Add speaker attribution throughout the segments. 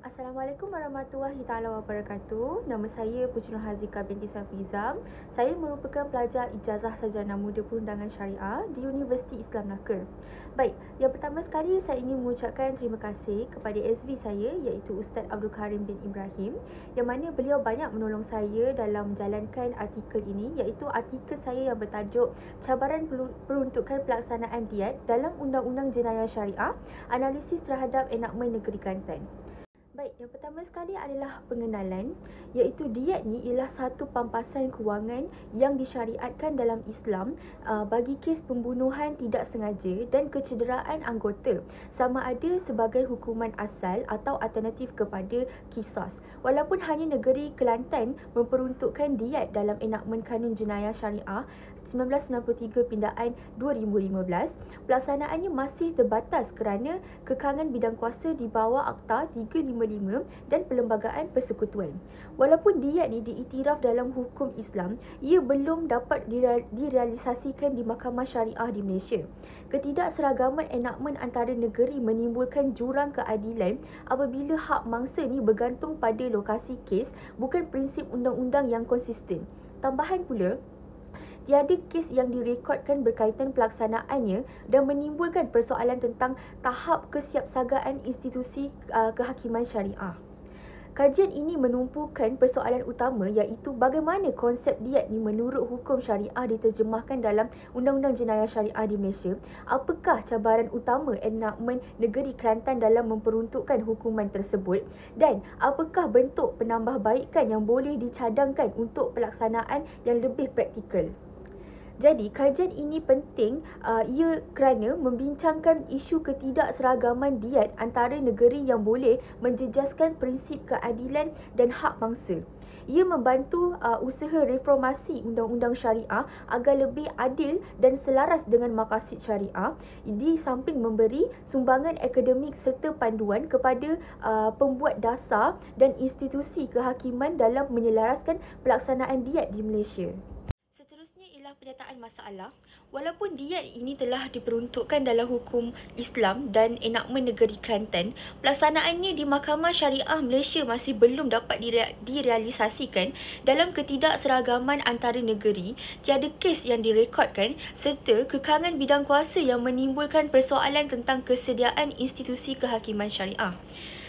Speaker 1: Assalamualaikum warahmatullahi taala wabarakatuh. Nama saya Puteri Nurhazika binti Safizam. Saya merupakan pelajar ijazah sarjana muda perundangan syariah di Universiti Islam Melaka. Baik, yang pertama sekali saya ingin mengucapkan terima kasih kepada SV saya iaitu Ustaz Abdul Karim bin Ibrahim yang mana beliau banyak menolong saya dalam menjalankan artikel ini iaitu artikel saya yang bertajuk Cabaran Peruntukan Pelaksanaan Diat dalam Undang-Undang Jenayah Syariah, Analisis Terhadap Enakmen Negeri Kelantan. Baik, yang pertama sekali adalah pengenalan iaitu diat ni ialah satu pampasan kewangan yang disyariatkan dalam Islam bagi kes pembunuhan tidak sengaja dan kecederaan anggota sama ada sebagai hukuman asal atau alternatif kepada qisas. Walaupun hanya negeri Kelantan memperuntukkan diat dalam enakmen Kanun Jenayah Syariah 1993 pindaan 2015, pelaksanaannya masih terbatas kerana kekangan bidang kuasa di bawah Akta 355 dan Perlembagaan Persekutuan. Walaupun diat ni diiktiraf dalam hukum Islam, ia belum dapat direalisasikan di mahkamah syariah di Malaysia. Ketidakseragaman enakmen antara negeri menimbulkan jurang keadilan apabila hak mangsa ni bergantung pada lokasi kes, bukan prinsip undang-undang yang konsisten. Tambahan pula, tiada kes yang direkodkan berkaitan pelaksanaannya dan menimbulkan persoalan tentang tahap kesiapsagaan institusi kehakiman syariah. Kajian ini menumpukan persoalan utama iaitu bagaimana konsep diat ni menurut hukum syariah diterjemahkan dalam Undang-Undang Jenayah Syariah di Malaysia. Apakah cabaran utama enakmen negeri Kelantan dalam memperuntukkan hukuman tersebut dan apakah bentuk penambahbaikan yang boleh dicadangkan untuk pelaksanaan yang lebih praktikal. Jadi, kajian ini penting ia kerana membincangkan isu ketidakseragaman diat antara negeri yang boleh menjejaskan prinsip keadilan dan hak mangsa. Ia membantu usaha reformasi undang-undang syariah agar lebih adil dan selaras dengan maqasid syariah di samping memberi sumbangan akademik serta panduan kepada pembuat dasar dan institusi kehakiman dalam menyelaraskan pelaksanaan diat di Malaysia. Penyataan masalah. Walaupun diat ini telah diperuntukkan dalam hukum Islam dan enakmen negeri Kelantan, pelaksanaannya di Mahkamah Syariah Malaysia masih belum dapat direalisasikan dalam ketidakseragaman antara negeri, tiada kes yang direkodkan serta kekangan bidang kuasa yang menimbulkan persoalan tentang kesediaan institusi kehakiman syariah.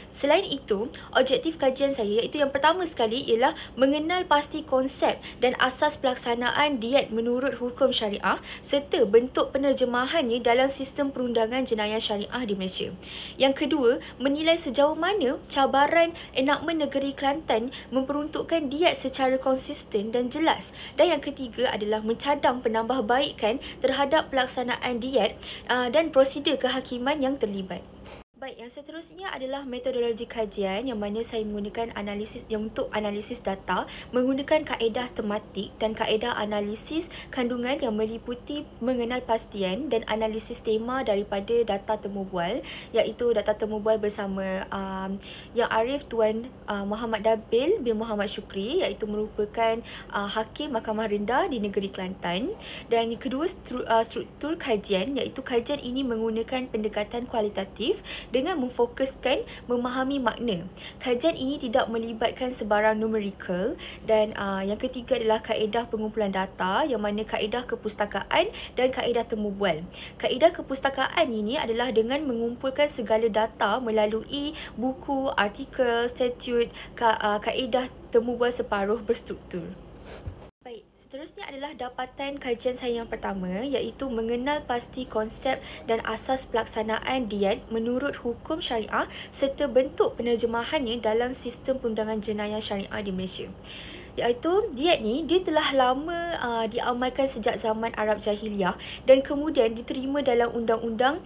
Speaker 1: Selain itu, objektif kajian saya iaitu yang pertama sekali ialah mengenal pasti konsep dan asas pelaksanaan diat menurut hukum syariah serta bentuk penerjemahannya dalam sistem perundangan jenayah syariah di Malaysia. Yang kedua, menilai sejauh mana cabaran enakmen negeri Kelantan memperuntukkan diat secara konsisten dan jelas. Dan yang ketiga adalah mencadang penambahbaikan terhadap pelaksanaan diat dan prosedur kehakiman yang terlibat. Baik, yang seterusnya adalah metodologi kajian yang mana saya menggunakan untuk analisis data menggunakan kaedah tematik dan kaedah analisis kandungan yang meliputi mengenal pastian dan analisis tema daripada data temubual iaitu data temubual bersama Yang Arif Tuan Muhammad Dabil bin Muhammad Syukri iaitu merupakan Hakim Mahkamah Rendah di negeri Kelantan. Dan kedua, struktur kajian iaitu kajian ini menggunakan pendekatan kualitatif dengan memfokuskan memahami makna. Kajian ini tidak melibatkan sebarang numerical. Dan yang ketiga adalah kaedah pengumpulan data yang mana kaedah kepustakaan dan kaedah temubual. Kaedah kepustakaan ini adalah dengan mengumpulkan segala data melalui buku, artikel, statut, kaedah temubual separuh berstruktur. Baik, seterusnya adalah dapatan kajian saya yang pertama iaitu mengenal pasti konsep dan asas pelaksanaan diat menurut hukum syariah serta bentuk penerjemahannya dalam sistem perundangan jenayah syariah di Malaysia. Iaitu diat ni dia telah lama diamalkan sejak zaman Arab Jahiliyah dan kemudian diterima dalam undang-undang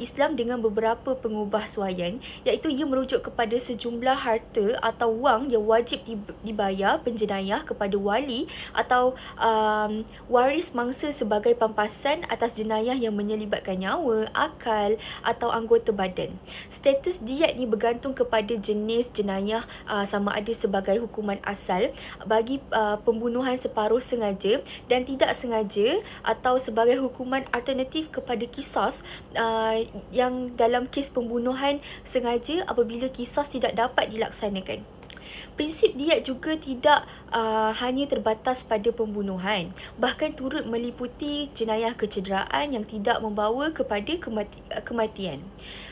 Speaker 1: Islam dengan beberapa pengubahsuaian iaitu ia merujuk kepada sejumlah harta atau wang yang wajib dibayar penjenayah kepada wali atau waris mangsa sebagai pampasan atas jenayah yang menyelibatkan nyawa, akal atau anggota badan. Status diat ni bergantung kepada jenis jenayah sama ada sebagai hukuman asal bagi pembunuhan separuh sengaja dan tidak sengaja atau sebagai hukuman alternatif kepada qisas yang dalam kes pembunuhan sengaja apabila qisas tidak dapat dilaksanakan. Prinsip diat juga tidak hanya terbatas pada pembunuhan, bahkan turut meliputi jenayah kecederaan yang tidak membawa kepada kematian.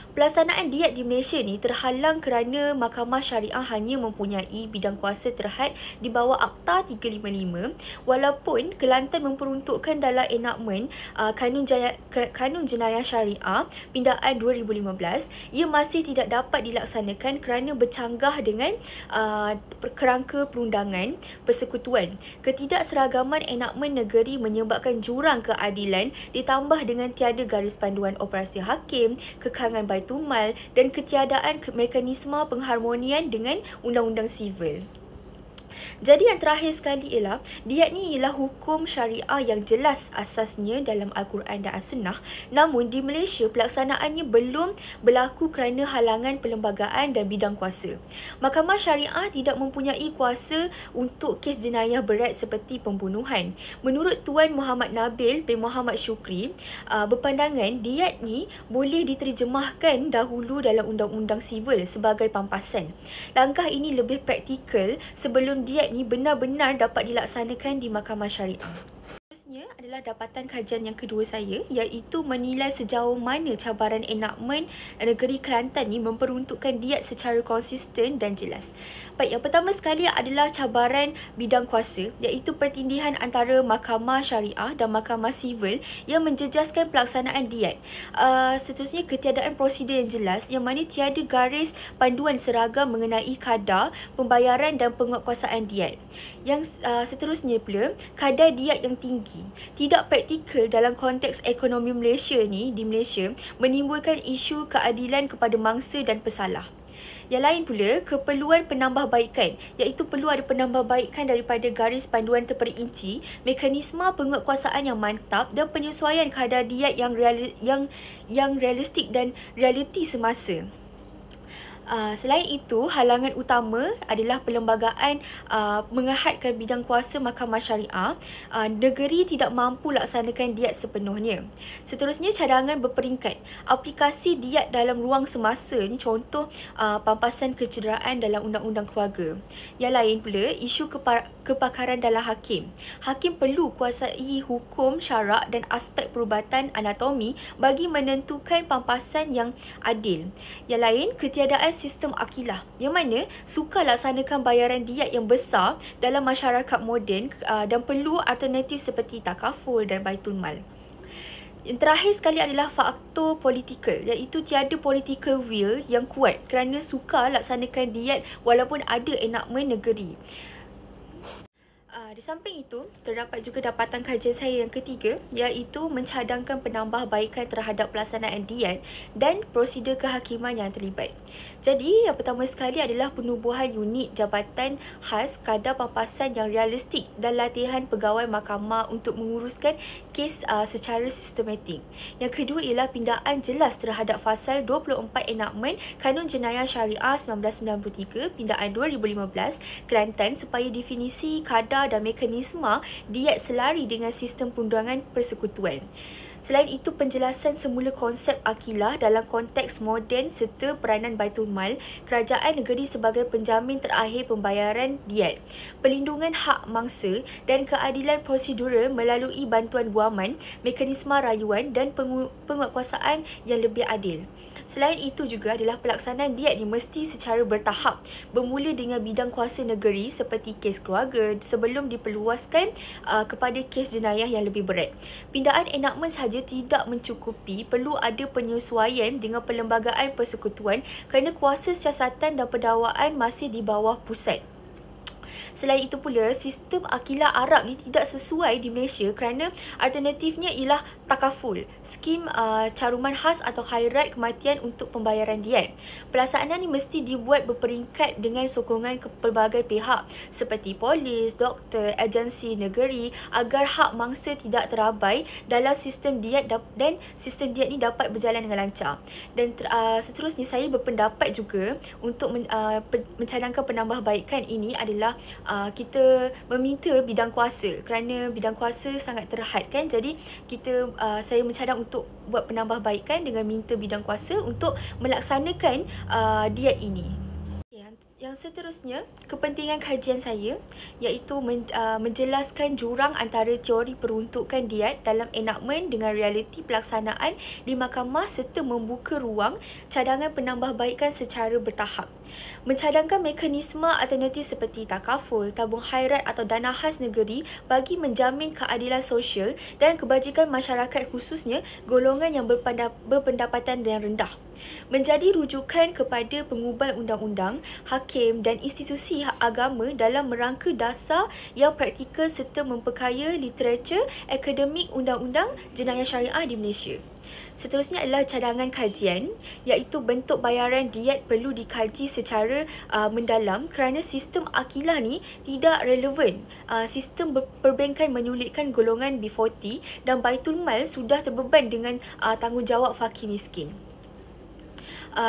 Speaker 1: Pelaksanaan diat di Malaysia ni terhalang kerana Mahkamah Syariah hanya mempunyai bidang kuasa terhad di bawah Akta 355 walaupun Kelantan memperuntukkan dalam enakmen Kanun Jenayah Syariah Pindaan 2015, ia masih tidak dapat dilaksanakan kerana bercanggah dengan kerangka perundangan persekutuan. Ketidakseragaman enakmen negeri menyebabkan jurang keadilan ditambah dengan tiada garis panduan operasi hakim, kekangan Baitulmal dan ketiadaan mekanisme pengharmonian dengan undang-undang sivil. Jadi yang terakhir sekali ialah diat ni ialah hukum syariah yang jelas asasnya dalam Al-Quran dan As-Sunnah, namun di Malaysia pelaksanaannya belum berlaku kerana halangan perlembagaan dan bidang kuasa. Mahkamah Syariah tidak mempunyai kuasa untuk kes jenayah berat seperti pembunuhan. Menurut Tuan Muhammad Nabil bin Muhammad Syukri, berpandangan diat ni boleh diterjemahkan dahulu dalam undang-undang sivil sebagai pampasan. Langkah ini lebih praktikal sebelum diat ni benar-benar dapat dilaksanakan di Mahkamah Syariah. Seterusnya adalah dapatan kajian yang kedua saya, iaitu menilai sejauh mana cabaran enakmen negeri Kelantan ni memperuntukkan diat secara konsisten dan jelas. Baik, yang pertama sekali adalah cabaran bidang kuasa, iaitu pertindihan antara Mahkamah Syariah dan Mahkamah Sivil yang menjejaskan pelaksanaan diat. Seterusnya ketiadaan prosedur yang jelas yang mana tiada garis panduan seragam mengenai kadar, pembayaran dan penguatkuasaan diat. Yang seterusnya pula, kadar diat yang tinggi tidak praktikal dalam konteks ekonomi Malaysia ni, di Malaysia menimbulkan isu keadilan kepada mangsa dan pesalah. Yang lain pula, keperluan penambahbaikan, iaitu perlu ada penambahbaikan daripada garis panduan terperinci, mekanisme penguatkuasaan yang mantap dan penyesuaian kadar diat yang realistik dan realiti semasa. Selain itu, halangan utama adalah perlembagaan mengahadkan bidang kuasa Mahkamah Syariah. Negeri tidak mampu laksanakan diat sepenuhnya. Seterusnya, cadangan berperingkat. Aplikasi diat dalam ruang semasa ni contoh pampasan kecederaan dalam undang-undang keluarga. Yang lain pula, isu kepakaran dalam hakim. Hakim perlu kuasai hukum, syarak dan aspek perubatan anatomi bagi menentukan pampasan yang adil. Yang lain, ketiadaan sistem akilah yang mana sukar laksanakan bayaran diat yang besar dalam masyarakat moden dan perlu alternatif seperti takaful dan Baitulmal. Yang terakhir sekali adalah faktor politikal, iaitu tiada political will yang kuat kerana sukar laksanakan diat walaupun ada enakmen negeri. Di samping itu, terdapat juga dapatan kajian saya yang ketiga, iaitu mencadangkan penambahbaikan terhadap pelaksanaan diat dan prosedur kehakiman yang terlibat. Jadi, yang pertama sekali adalah penubuhan unit jabatan khas kadar pampasan yang realistik dan latihan pegawai mahkamah untuk menguruskan kes secara sistematik. Yang kedua ialah pindaan jelas terhadap fasal 24 enakmen Kanun Jenayah Syariah 1993 Pindaan 2015 Kelantan supaya definisi kadar dan mekanisme diat selari dengan sistem perundangan persekutuan. Selain itu, penjelasan semula konsep akilah dalam konteks moden serta peranan Baitulmal, kerajaan negeri sebagai penjamin terakhir pembayaran diat, pelindungan hak mangsa dan keadilan prosedural melalui bantuan guaman, mekanisme rayuan dan penguatkuasaan yang lebih adil. Selain itu juga adalah pelaksanaan diat ni mesti secara bertahap, bermula dengan bidang kuasa negeri seperti kes keluarga sebelum diperluaskan kepada kes jenayah yang lebih berat. Pindaan enakmen sahaja tidak mencukupi, perlu ada penyesuaian dengan perlembagaan persekutuan kerana kuasa siasatan dan pendakwaan masih di bawah pusat. Selain itu pula, sistem akilah Arab ni tidak sesuai di Malaysia kerana alternatifnya ialah takaful, skim caruman khas atau khairat kematian untuk pembayaran diat. Pelaksanaan ni mesti dibuat berperingkat dengan sokongan ke pelbagai pihak seperti polis, doktor, agensi negeri agar hak mangsa tidak terabai dalam sistem diat dan sistem diat ni dapat berjalan dengan lancar. Dan seterusnya saya berpendapat juga untuk mencadangkan penambahbaikan ini adalah kita meminta bidang kuasa, kerana bidang kuasa sangat terhad kan. Jadi saya mencadang untuk buat penambahbaikan dengan minta bidang kuasa untuk melaksanakan diet ini. Yang seterusnya, kepentingan kajian saya iaitu menjelaskan jurang antara teori peruntukan diet dalam enakmen dengan realiti pelaksanaan di mahkamah serta membuka ruang cadangan penambahbaikan secara bertahap. Mencadangkan mekanisme alternatif seperti takaful, tabung khairat atau dana khas negeri bagi menjamin keadilan sosial dan kebajikan masyarakat, khususnya golongan yang berpendapatan yang rendah. Menjadi rujukan kepada pengubahan undang-undang, hakim dan institusi agama dalam merangka dasar yang praktikal serta memperkaya literatur akademik undang-undang jenayah syariah di Malaysia. Seterusnya adalah cadangan kajian, iaitu bentuk bayaran diet perlu dikaji secara mendalam kerana sistem akilah ni tidak relevan. Sistem perbankan menyulitkan golongan B40 dan Baitul Mal sudah terbeban dengan tanggungjawab fakir miskin.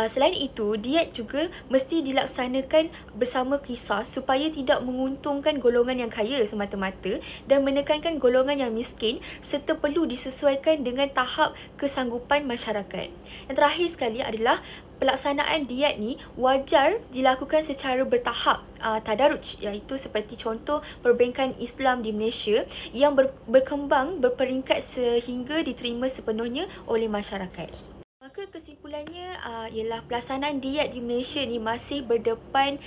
Speaker 1: Selain itu, diet juga mesti dilaksanakan bersama kisah supaya tidak menguntungkan golongan yang kaya semata-mata dan menekankan golongan yang miskin, serta perlu disesuaikan dengan tahap kesanggupan masyarakat. Yang terakhir sekali adalah pelaksanaan diet ni wajar dilakukan secara bertahap, tadaruj, iaitu seperti contoh perbankan Islam di Malaysia yang berkembang berperingkat sehingga diterima sepenuhnya oleh masyarakat. Maka kesimpulannya ialah pelaksanaan diet di Malaysia ni masih berdepan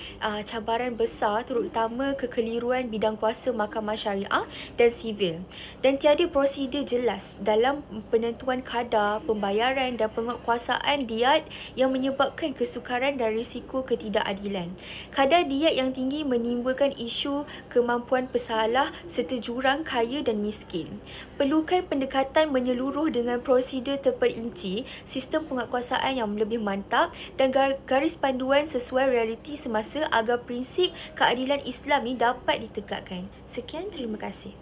Speaker 1: cabaran besar, terutama kekeliruan bidang kuasa mahkamah syariah dan sivil, dan tiada prosedur jelas dalam penentuan kadar, pembayaran dan penguatkuasaan diet yang menyebabkan kesukaran dan risiko ketidakadilan. Kadar diet yang tinggi menimbulkan isu kemampuan pesalah serta jurang kaya dan miskin. Perlukan pendekatan menyeluruh dengan prosedur terperinci, sistem penguatkuasaan yang lebih mantap dan garis panduan sesuai realiti semasa agar prinsip keadilan Islam ini dapat ditegakkan. Sekian, terima kasih.